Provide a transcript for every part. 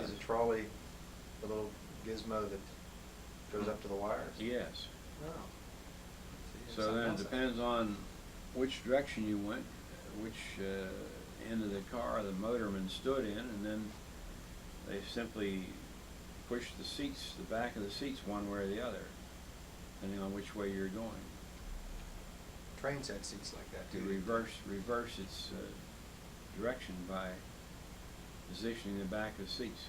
Is a trolley the little gizmo that goes up to the wires? Yes. Oh. See, So then it something else depends on which direction you went, which end of the car the motorman stood in, and then they simply push the seats, the back of the seats, one way or the other, depending on which way you're going. Trains had seats like that To too. reverse its direction by positioning the back of the seats.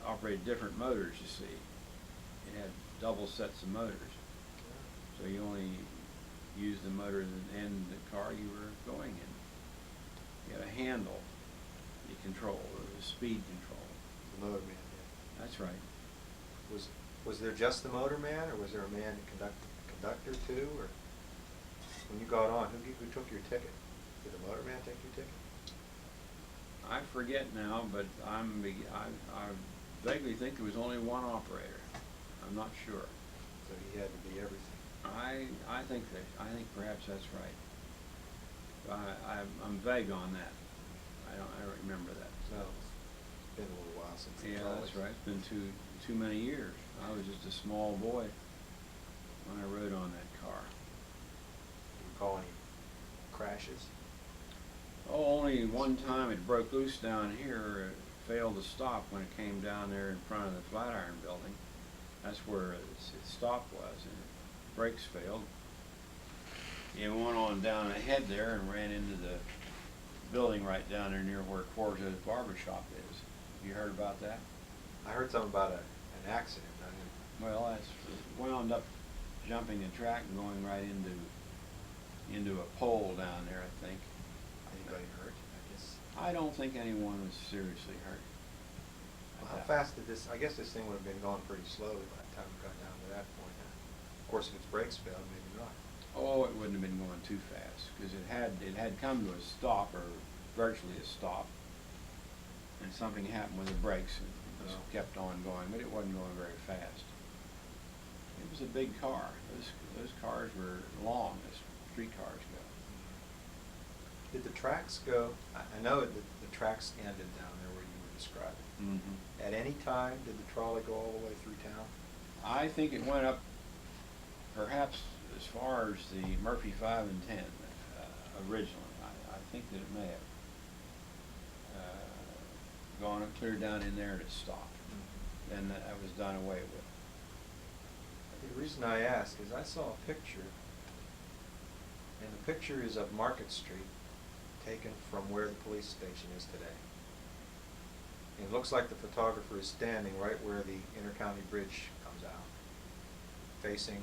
Operated different motors, you see. It had double sets of motors. So you only used the motor in the car you were going in. You had a handle you control, the speed control. The motorman, yeah. That's right. Was there just the motorman, or was there a man to conductor too, or when you got on, who took your ticket? Did the motorman take your ticket? I forget now, but I vaguely think there was only one operator. I'm not sure. So he had to be everything. I think perhaps that's right. I'm vague on that. I don't remember that. No, it's been a little while since. Yeah, that's right. It's been too many years. I was just a small boy when I rode on that car. Do you recall any crashes? Oh, only one time it broke loose down here. It failed to stop when it came down there in front of the Flatiron building. That's where its stop was, and the brakes failed. It went on down ahead there and ran into the building right down there near where Quarto's barber shop is. You heard about that? I heard something about an accident. I didn't. Well, it wound up jumping the track and going right into a pole down there, I think. Anybody hurt? I guess. I don't think anyone was seriously hurt. Well, how fast did this? I guess this thing would have been going pretty slowly by the time it got down to that point. Of course, if its brakes failed, maybe not. Oh, it wouldn't have been going too fast because it had come to a stop, or virtually a stop, and something happened with the brakes and it just kept on going, but it wasn't going very fast. It was a big car. Those cars were long as street cars go. Did the tracks go? I know that the tracks ended down there where you were describing. Mm-hmm. At any time, did the trolley go all the way through town? I think it went up perhaps as far as the Murphy 5 and 10 originally. I think that it may have gone up clear down in there and it stopped. Mm-hmm. Then that was done away with. The reason I ask is I saw a picture, and the picture is of Market Street, taken from where the police station is today. And it looks like the photographer is standing right where the intercounty bridge comes out, facing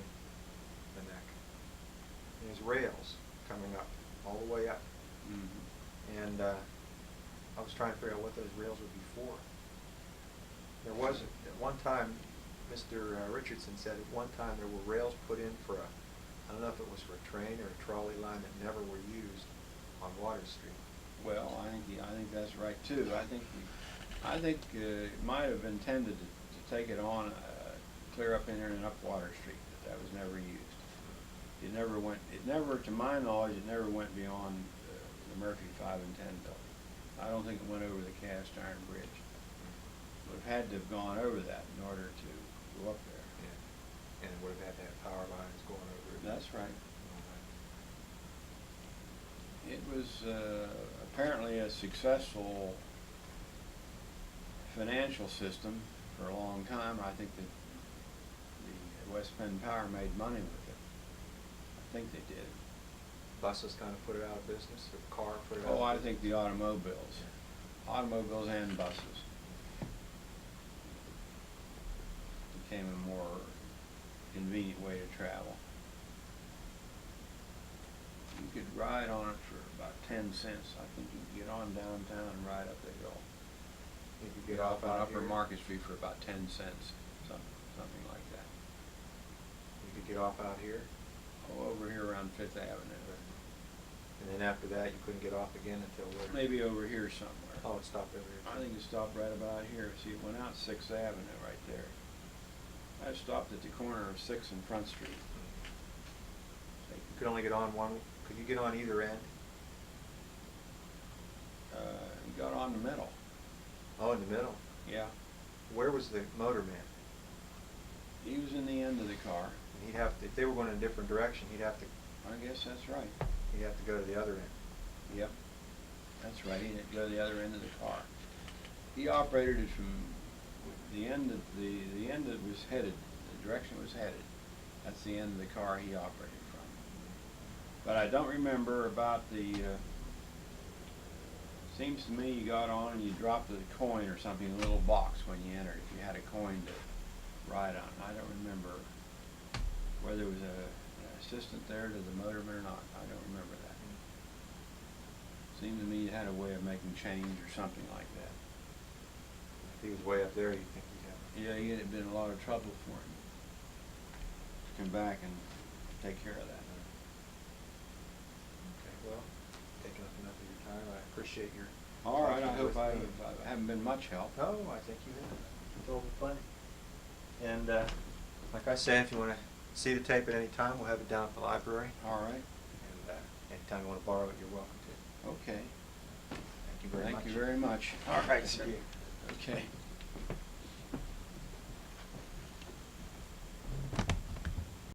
the neck. And there's rails coming up, all the way up. Mm-hmm. And I was trying to figure out what those rails would be for. There was, at one time, Mr. Richardson said at one time there were rails put in for I don't know if it was for a train or a trolley line that never were used on Water Street. Well, I think that's right too. I think it might have intended to take it on clear up in there and up Water Street, but that was never used. It never, to my knowledge, it never went beyond the Murphy 5 and 10 building. I don't think it went over the cast iron bridge. It would have had to have gone over that in order to go up there. Yeah. And it would have had to have power lines going over it. That's right. It was apparently a successful financial system for a long time. I think that the West Penn Power made money with it. I think they did. Buses kind of put it out of business, or the car put it out of Oh, I business? think the automobiles. Automobiles and buses became a more convenient way to travel. You could ride on it for about 10 cents. I think you could get on downtown and ride up the hill. You could get off on out Upper here. Market Street for about 10 cents, something like that. You could get off out here. Oh, over here around Fifth Avenue. And then after that, you couldn't get off again until where? Maybe over here somewhere. Oh, it stopped over here. I think it stopped right about here. See, it went out 6th Avenue right there. I stopped at the corner of 6th and Front Street. You could only get on one. Could you get on either end? You got on the middle. Oh, in the middle. Yeah. Where was the motorman? He was in the end of the car. He'd have to, if they were going in a different direction, he'd have to That's right. go to the other end. Yep. That's right. He had to go to the other end of the car. He operated it from the end of the end that was headed, the direction it was headed. That's the end of the car he operated from. But I don't remember about the, seems to me you got on and you dropped a coin or something in a little box when you entered, if you had a coin to ride on. I don't remember whether there was an assistant there to the motorman or not. I don't remember that. Seemed to me you had a way of making change or something like that. If he was way up there, you'd think he'd have. Yeah, it had been a lot of trouble for him to come back and take care of that. Okay, well, taking up enough of your time. I appreciate your. All right, I talking hope with I me. haven't been much help. No, I think you have. Told me plenty. And like I say, if you want to see the tape at any time, we'll have it down at the library. All right. And anytime you want to borrow it, you're welcome to. Okay. Thank you very much. Thank you very much. All right, sir. Thank you. Okay.